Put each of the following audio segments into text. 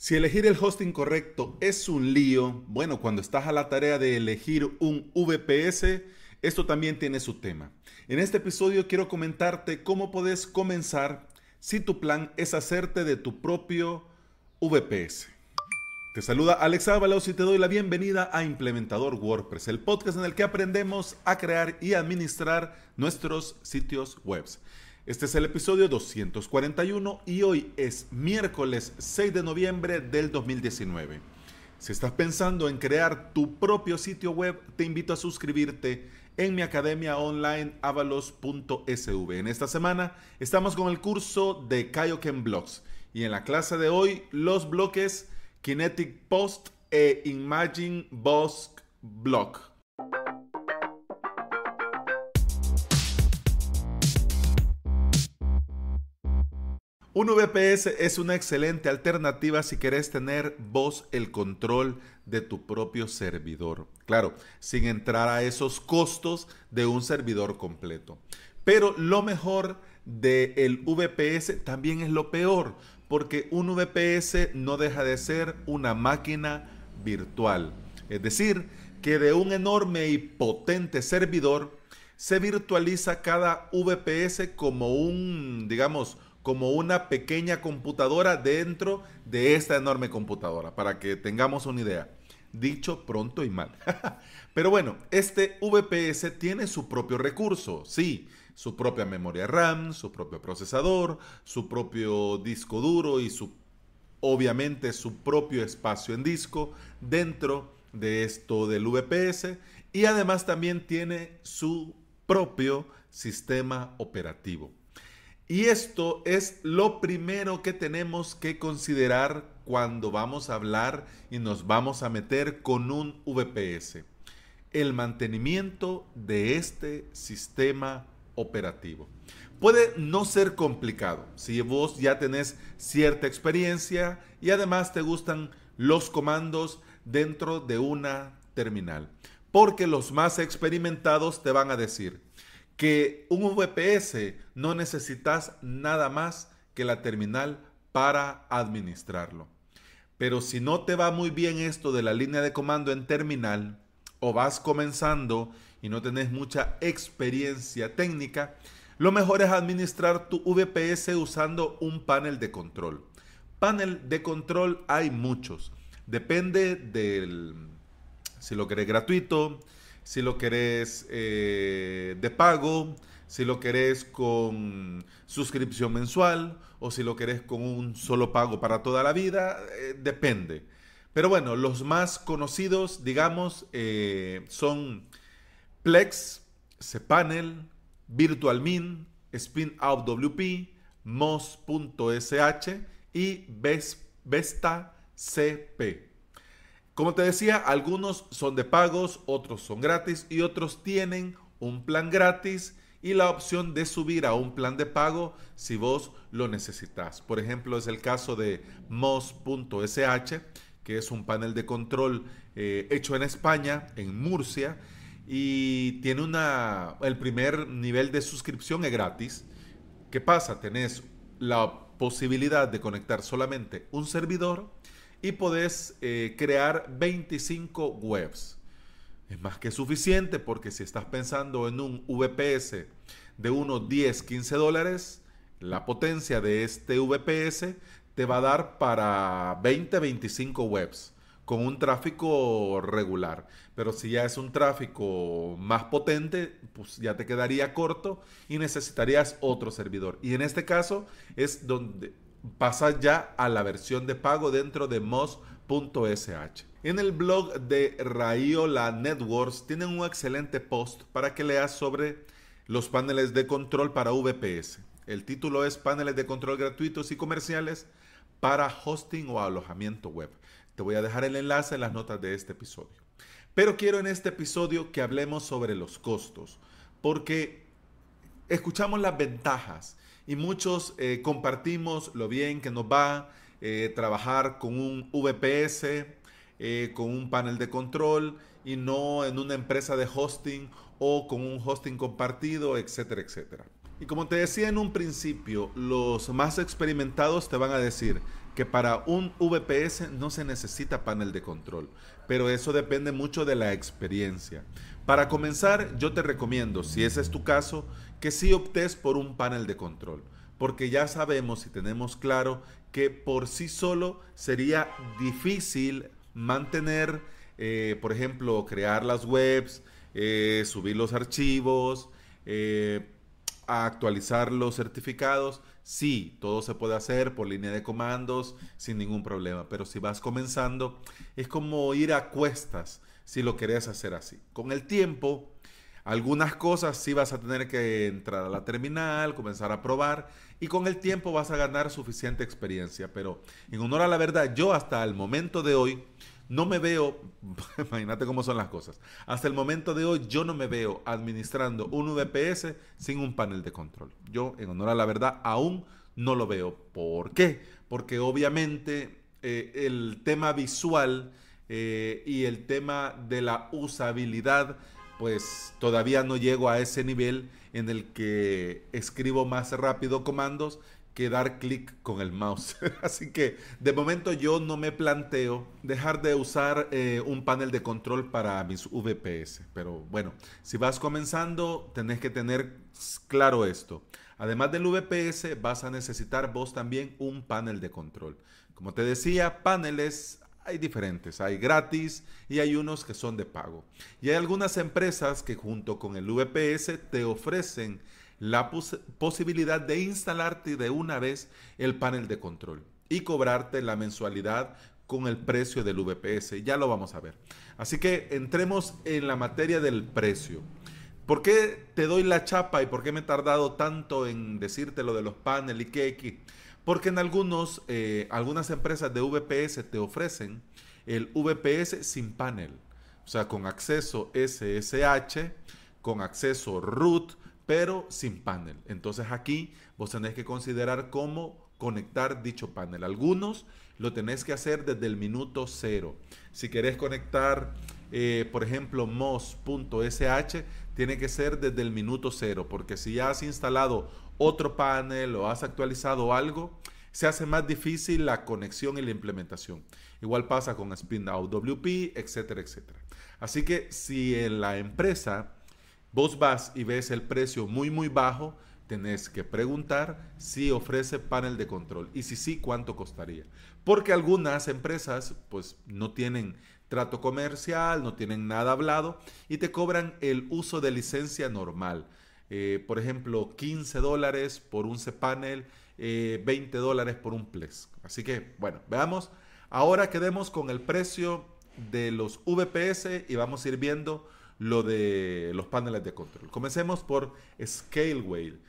Si elegir el hosting correcto es un lío, bueno, cuando estás a la tarea de elegir un VPS, esto también tiene su tema. En este episodio quiero comentarte cómo puedes comenzar si tu plan es hacerte de tu propio VPS. Te saluda Alex Ábalos y te doy la bienvenida a Implementador WordPress, el podcast en el que aprendemos a crear y administrar nuestros sitios web. Este es el episodio 241 y hoy es miércoles 6 de noviembre del 2019. Si estás pensando en crear tu propio sitio web, te invito a suscribirte en mi academia online avalos.sv. En esta semana estamos con el curso de Kaioken Blocks y en la clase de hoy los bloques Kinetic Post e Imagine Box Block. Un VPS es una excelente alternativa si querés tener vos el control de tu propio servidor. Claro, sin entrar a esos costos de un servidor completo. Pero lo mejor del VPS también es lo peor, porque un VPS no deja de ser una máquina virtual. Es decir, que de un enorme y potente servidor se virtualiza cada VPS como como una pequeña computadora dentro de esta enorme computadora, para que tengamos una idea. Dicho pronto y mal. Pero bueno, este VPS tiene su propio recurso, sí, su propia memoria RAM, su propio procesador, su propio disco duro y obviamente su propio espacio en disco dentro de esto del VPS, y además también tiene su propio sistema operativo. Y esto es lo primero que tenemos que considerar cuando vamos a hablar y nos vamos a meter con un VPS. El mantenimiento de este sistema operativo. Puede no ser complicado si vos ya tenés cierta experiencia y además te gustan los comandos dentro de una terminal. Porque los más experimentados te van a decir que un VPS no necesitas nada más que la terminal para administrarlo. Pero si no te va muy bien esto de la línea de comando en terminal o vas comenzando y no tenés mucha experiencia técnica, lo mejor es administrar tu VPS usando un panel de control. Panel de control hay muchos. Depende si lo querés gratuito, si lo querés de pago, si lo querés con suscripción mensual o si lo querés con un solo pago para toda la vida, depende. Pero bueno, los más conocidos, digamos, son Plex, cPanel, VirtualMin, SpinOutWP, Moz.sh y Vesta CP. Como te decía, algunos son de pagos, otros son gratis y otros tienen un plan gratis y la opción de subir a un plan de pago si vos lo necesitas. Por ejemplo, es el caso de Moz.sh, que es un panel de control hecho en España, en Murcia, y tiene el primer nivel de suscripción es gratis. ¿Qué pasa? Tenés la posibilidad de conectar solamente un servidor y podés crear 25 webs. Es más que suficiente porque si estás pensando en un VPS de unos 10, 15 dólares, la potencia de este VPS te va a dar para 20, 25 webs con un tráfico regular. Pero si ya es un tráfico más potente, pues ya te quedaría corto y necesitarías otro servidor. Y en este caso es donde pasa ya a la versión de pago dentro de Moz.sh. En el blog de Raiola Networks tienen un excelente post para que leas sobre los paneles de control para VPS. El título es Paneles de control gratuitos y comerciales para hosting o alojamiento web. Te voy a dejar el enlace en las notas de este episodio. Pero quiero en este episodio que hablemos sobre los costos, porque escuchamos las ventajas y muchos compartimos lo bien que nos va trabajar con un VPS, con un panel de control y no en una empresa de hosting o con un hosting compartido, etcétera, etcétera. Y como te decía en un principio, los más experimentados te van a decir que para un VPS no se necesita panel de control, pero eso depende mucho de la experiencia. Para comenzar, yo te recomiendo, si ese es tu caso, que sí optes por un panel de control, porque ya sabemos y tenemos claro que por sí solo sería difícil mantener, por ejemplo, crear las webs, subir los archivos, eh, a actualizar los certificados. Sí, todo se puede hacer por línea de comandos sin ningún problema, pero si vas comenzando es como ir a cuestas si lo querés hacer así. Con el tiempo, algunas cosas sí vas a tener que entrar a la terminal, comenzar a probar y con el tiempo vas a ganar suficiente experiencia, pero en honor a la verdad, yo hasta el momento de hoy no me veo, imagínate cómo son las cosas, hasta el momento de hoy yo no me veo administrando un VPS sin un panel de control. Yo, en honor a la verdad, aún no lo veo. ¿Por qué? Porque obviamente el tema visual y el tema de la usabilidad, pues todavía no llego a ese nivel en el que escribo más rápido comandos que dar clic con el mouse. Así que de momento yo no me planteo dejar de usar un panel de control para mis VPS. Pero bueno, si vas comenzando, tenés que tener claro esto. Además del VPS, vas a necesitar vos también un panel de control. Como te decía, paneles hay diferentes, hay gratis y hay unos que son de pago. Y hay algunas empresas que junto con el VPS te ofrecen la posibilidad de instalarte de una vez el panel de control y cobrarte la mensualidad con el precio del VPS. Ya lo vamos a ver. Así que entremos en la materia del precio. ¿Por qué te doy la chapa y por qué me he tardado tanto en decirte lo de los paneles y qué? Porque en algunas empresas de VPS te ofrecen el VPS sin panel, o sea, con acceso SSH, con acceso root, pero sin panel. Entonces aquí vos tenés que considerar cómo conectar dicho panel. Algunos lo tenés que hacer desde el minuto cero. Si querés conectar, por ejemplo, mos.sh, tiene que ser desde el minuto cero, porque si ya has instalado otro panel o has actualizado algo, se hace más difícil la conexión y la implementación. Igual pasa con Spinout WP, etcétera, etcétera. Así que si en la empresa vos vas y ves el precio muy bajo, tenés que preguntar si ofrece panel de control y si sí, cuánto costaría. Porque algunas empresas pues no tienen trato comercial, no tienen nada hablado y te cobran el uso de licencia normal. Por ejemplo, $15 por un cPanel, $20 por un Plex. Así que, bueno, veamos. Ahora quedemos con el precio de los VPS y vamos a ir viendo lo de los paneles de control. Comencemos por Scaleway.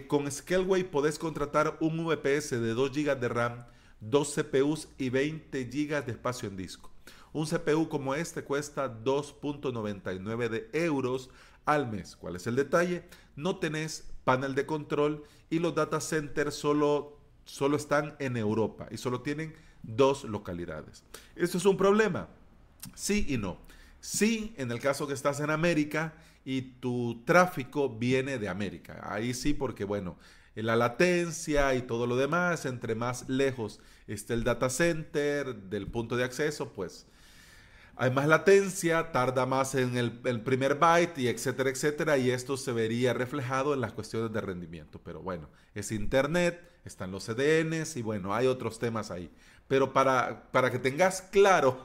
Con Scaleway podés contratar un VPS de 2 GB de RAM, 2 CPUs y 20 GB de espacio en disco. Un CPU como este cuesta 2.99 de euros al mes. ¿Cuál es el detalle? No tenés panel de control y los data centers solo están en Europa y solo tienen 2 localidades. ¿Esto es un problema? Sí y no. Sí, en el caso que estás en América y tu tráfico viene de América. Ahí sí, porque bueno, la latencia y todo lo demás, entre más lejos esté el data center del punto de acceso, pues hay más latencia, tarda más en el primer byte y etcétera, etcétera, y esto se vería reflejado en las cuestiones de rendimiento. Pero bueno, es internet, están los CDNs y bueno, hay otros temas ahí. Pero para que tengas claro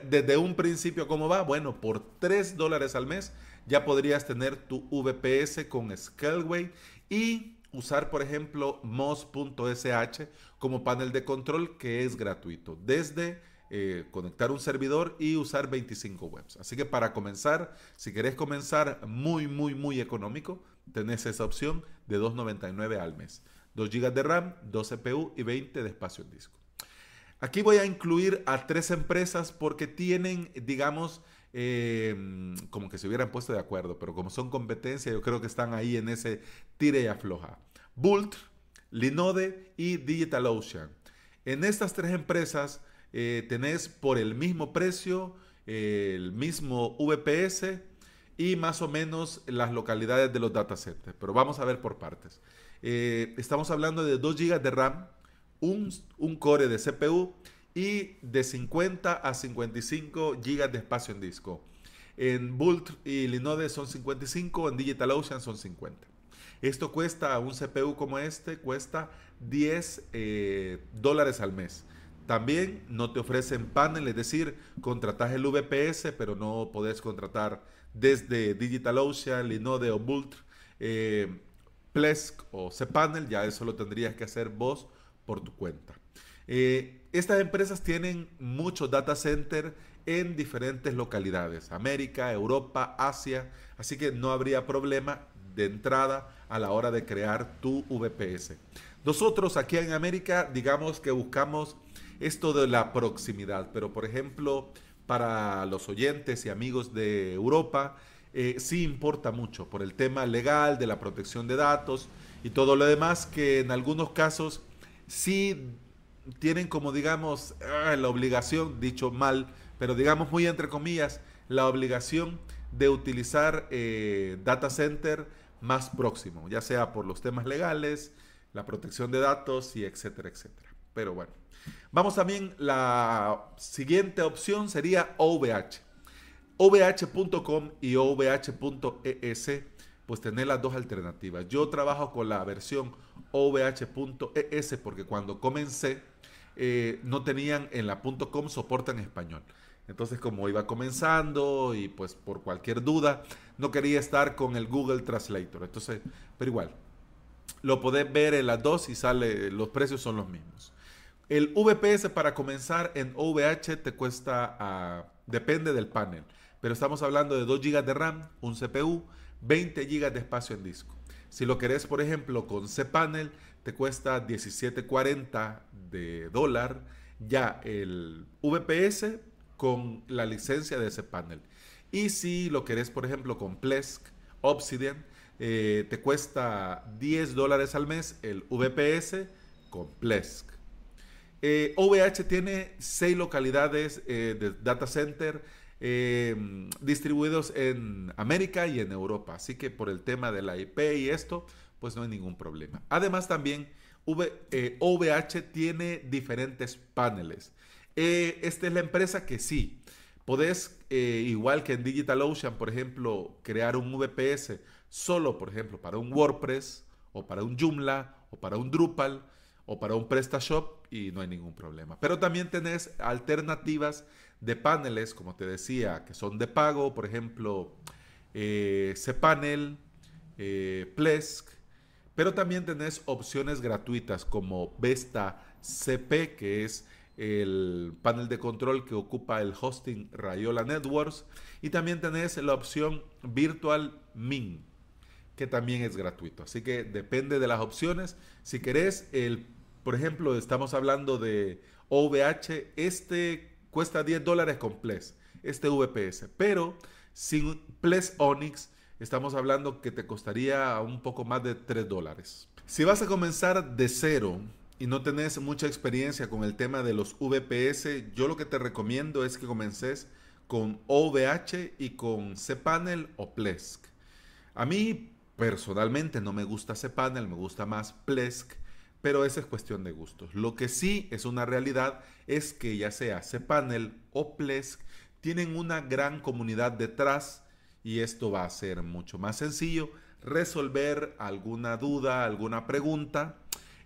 desde un principio cómo va, bueno, por $3 al mes ya podrías tener tu VPS con Scaleway y usar, por ejemplo, mos.sh como panel de control que es gratuito. Desde conectar un servidor y usar 25 webs. Así que para comenzar, si querés comenzar muy económico, tenés esa opción de $2.99 al mes. 2 GB de RAM, 2 CPU y 20 de espacio en disco. Aquí voy a incluir a 3 empresas porque tienen, digamos, como que se hubieran puesto de acuerdo, pero como son competencia, yo creo que están ahí en ese tire y afloja. Bolt, Linode y DigitalOcean. En estas 3 empresas tenés por el mismo precio, el mismo VPS y más o menos las localidades de los data centers. Pero vamos a ver por partes. Estamos hablando de 2 GB de RAM un core de CPU y de 50 a 55 GB de espacio en disco. En Bolt y Linode son 55, en DigitalOcean son 50. Esto cuesta, un CPU como este, cuesta $10 al mes. También no te ofrecen panel, es decir, contratas el VPS, pero no podés contratar desde DigitalOcean, Linode o Bolt, Plesk o cPanel, ya eso lo tendrías que hacer vos por tu cuenta. Estas empresas tienen muchos data centers en diferentes localidades, América, Europa, Asia, así que no habría problema de entrada a la hora de crear tu VPS. Nosotros aquí en América, digamos que buscamos esto de la proximidad, pero por ejemplo, para los oyentes y amigos de Europa, sí importa mucho por el tema legal de la protección de datos y todo lo demás, que en algunos casos sí tienen como digamos la obligación, dicho mal, pero digamos muy entre comillas, la obligación de utilizar data center más próximo, ya sea por los temas legales, la protección de datos y etcétera, etcétera. Pero bueno, vamos también, la siguiente opción sería OVH. OVH.com y OVH.es, pues tener las dos alternativas. Yo trabajo con la versión OVH.es porque cuando comencé no tenían en la .com soporte en español. Entonces como iba comenzando y pues por cualquier duda no quería estar con el Google Translator. Entonces, pero igual, lo podés ver en las dos y sale, los precios son los mismos. El VPS para comenzar en OVH te cuesta, depende del panel, pero estamos hablando de 2 GB de RAM, un CPU, 20 GB de espacio en disco. Si lo querés, por ejemplo, con cPanel, te cuesta $17.40 de dólar ya el VPS con la licencia de cPanel. Y si lo querés, por ejemplo, con Plesk, Obsidian, te cuesta $10 al mes el VPS con Plesk. OVH tiene 6 localidades de data center distribuidos en América y en Europa. Así que por el tema de la IP y esto, pues no hay ningún problema. Además también OVH tiene diferentes paneles. Esta es la empresa que sí, podés, igual que en DigitalOcean, por ejemplo, crear un VPS solo, por ejemplo, para un WordPress o para un Joomla o para un Drupal o para un PrestaShop y no hay ningún problema. Pero también tenés alternativas de paneles, como te decía, que son de pago, por ejemplo, cPanel, Plesk, pero también tenés opciones gratuitas como Vesta CP, que es el panel de control que ocupa el hosting Rayola Networks, y también tenés la opción Virtual Min, que también es gratuito. Así que depende de las opciones. Si querés, por ejemplo, estamos hablando de OVH, este cuesta $10 con Plesk, este VPS, pero sin Plesk Onyx estamos hablando que te costaría un poco más de $3. Si vas a comenzar de cero y no tenés mucha experiencia con el tema de los VPS, yo lo que te recomiendo es que comences con OVH y con cPanel o Plesk. A mí personalmente no me gusta cPanel, me gusta más Plesk, pero esa es cuestión de gustos. Lo que sí es una realidad es que ya sea cPanel o Plesk tienen una gran comunidad detrás y esto va a ser mucho más sencillo resolver alguna duda, alguna pregunta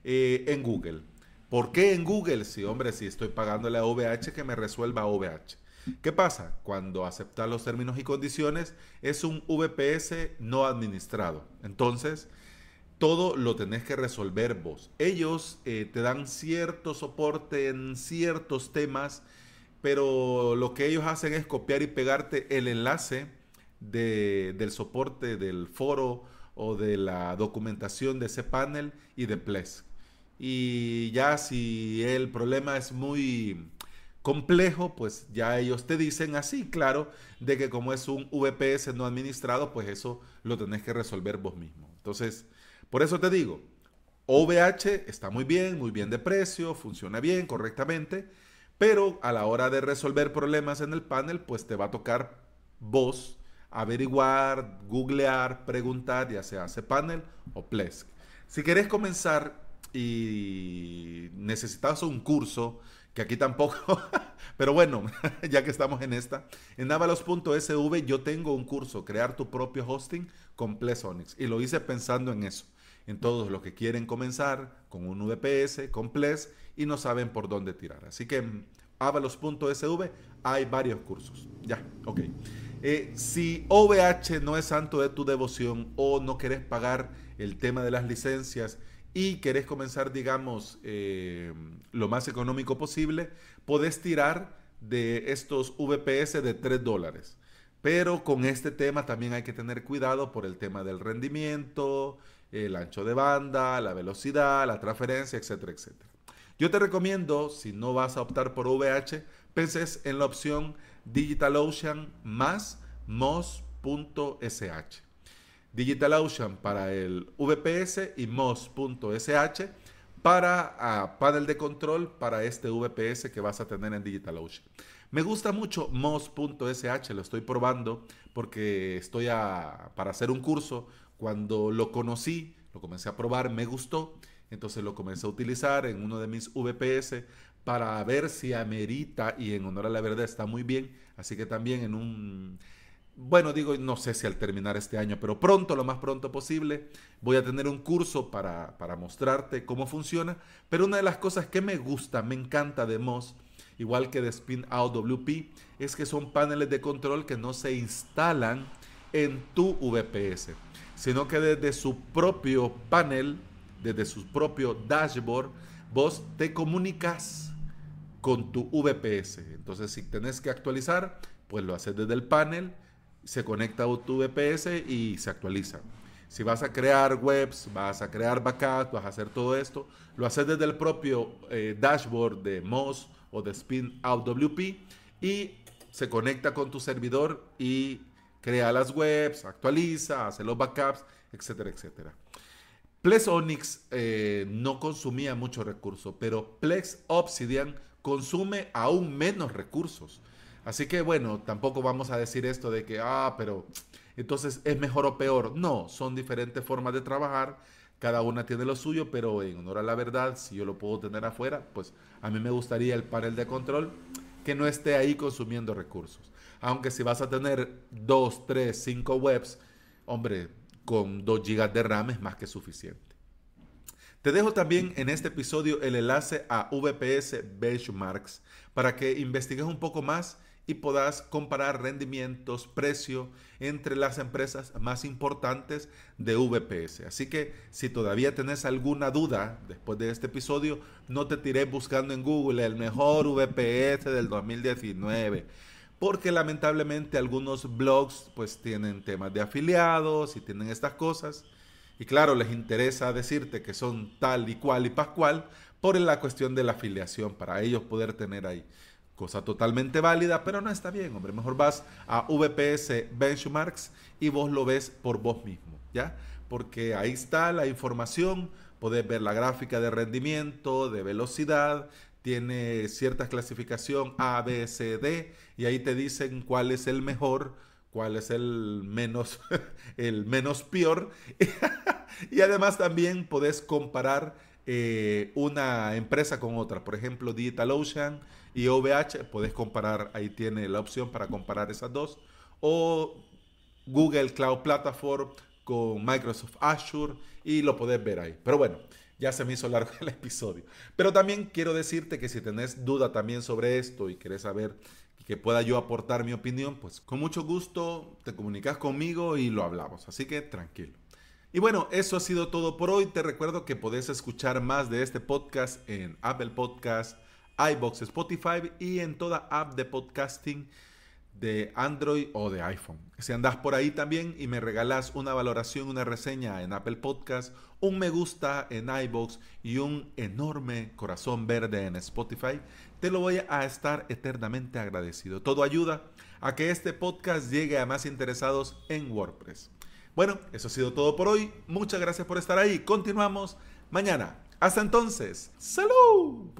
en Google. ¿Por qué en Google? Sí, hombre, si estoy pagándole a OVH, que me resuelva OVH. ¿Qué pasa? Cuando aceptas los términos y condiciones, es un VPS no administrado. Entonces, todo lo tenés que resolver vos. Ellos te dan cierto soporte en ciertos temas, pero lo que ellos hacen es copiar y pegarte el enlace del soporte del foro o de la documentación de cPanel y de Plesk. Y ya si el problema es muy complejo, pues ya ellos te dicen así, claro, de que como es un VPS no administrado, pues eso lo tenés que resolver vos mismo. Entonces, por eso te digo, OVH está muy bien de precio, funciona bien, correctamente, pero a la hora de resolver problemas en el panel, pues te va a tocar vos averiguar, googlear, preguntar, ya sea cPanel o Plesk. Si querés comenzar y necesitas un curso, que aquí tampoco, pero bueno, ya que estamos en esta, en avalos.sv yo tengo un curso, crear tu propio hosting con Plex Onyx, y lo hice pensando en eso, en todos los que quieren comenzar con un VPS, con Plex, y no saben por dónde tirar. Así que en avalos.sv hay varios cursos. Ya, ok. Si OVH no es santo de tu devoción o no querés pagar el tema de las licencias y querés comenzar, digamos, lo más económico posible, podés tirar de estos VPS de $3. Pero con este tema también hay que tener cuidado por el tema del rendimiento, el ancho de banda, la velocidad, la transferencia, etcétera, etcétera. Yo te recomiendo, si no vas a optar por VH, penses en la opción DigitalOcean más Moz.sh. DigitalOcean para el VPS y Moz.sh para panel de control para este VPS que vas a tener en DigitalOcean. Me gusta mucho Moz.sh, lo estoy probando porque estoy para hacer un curso. Cuando lo conocí, lo comencé a probar, me gustó, entonces lo comencé a utilizar en uno de mis VPS para ver si amerita, y en honor a la verdad está muy bien, así que también en un... Bueno, digo, no sé si al terminar este año, pero pronto, lo más pronto posible, voy a tener un curso para mostrarte cómo funciona. Pero una de las cosas que me gusta, me encanta de Moz, igual que de Spinout WP, es que son paneles de control que no se instalan en tu VPS, sino que desde su propio panel, desde su propio dashboard, vos te comunicas con tu VPS. Entonces, si tenés que actualizar, pues lo haces desde el panel, se conecta a tu VPS y se actualiza. Si vas a crear webs, vas a crear backups, vas a hacer todo esto, lo haces desde el propio dashboard de Moz o de Spinout WP y se conecta con tu servidor y crea las webs, actualiza, hace los backups, etcétera, etcétera. Plex Onyx no consumía muchos recursos, pero Plex Obsidian consume aún menos recursos. Así que bueno, tampoco vamos a decir esto de que, pero entonces es mejor o peor. No, son diferentes formas de trabajar, cada una tiene lo suyo, pero en honor a la verdad, si yo lo puedo tener afuera, pues a mí me gustaría el panel de control que no esté ahí consumiendo recursos. Aunque si vas a tener 2, 3, 5 webs, hombre, con 2 GB de RAM es más que suficiente. Te dejo también en este episodio el enlace a VPS Benchmarks para que investigues un poco más y puedas comparar rendimientos, precio entre las empresas más importantes de VPS. Así que si todavía tenés alguna duda después de este episodio, no te tirés buscando en Google el mejor VPS del 2019. Porque lamentablemente algunos blogs pues tienen temas de afiliados y tienen estas cosas. Y claro, les interesa decirte que son tal y cual y pascual por la cuestión de la afiliación, para ellos poder tener ahí. Cosa totalmente válida, pero no está bien, hombre. Mejor vas a VPS Benchmarks y vos lo ves por vos mismo, ¿ya? Porque ahí está la información, podés ver la gráfica de rendimiento, de velocidad, tiene cierta clasificación A, B, C, D, y ahí te dicen cuál es el mejor, cuál es el menos, el menos peor. Y además también podés comparar una empresa con otra. Por ejemplo, DigitalOcean y OVH, podés comparar, ahí tiene la opción para comparar esas dos. O Google Cloud Platform con Microsoft Azure y lo podés ver ahí. Pero bueno, ya se me hizo largo el episodio. Pero también quiero decirte que si tenés duda también sobre esto y querés saber que pueda yo aportar mi opinión, pues con mucho gusto te comunicas conmigo y lo hablamos. Así que tranquilo. Y bueno, eso ha sido todo por hoy. Te recuerdo que podés escuchar más de este podcast en Apple Podcast, iVoox, Spotify y en toda app de podcasting de Android o de iPhone. Si andás por ahí también y me regalás una valoración, una reseña en Apple Podcast, un me gusta en iVoox y un enorme corazón verde en Spotify, te lo voy a estar eternamente agradecido. Todo ayuda a que este podcast llegue a más interesados en WordPress. Bueno, eso ha sido todo por hoy. Muchas gracias por estar ahí. Continuamos mañana. Hasta entonces. ¡Salud!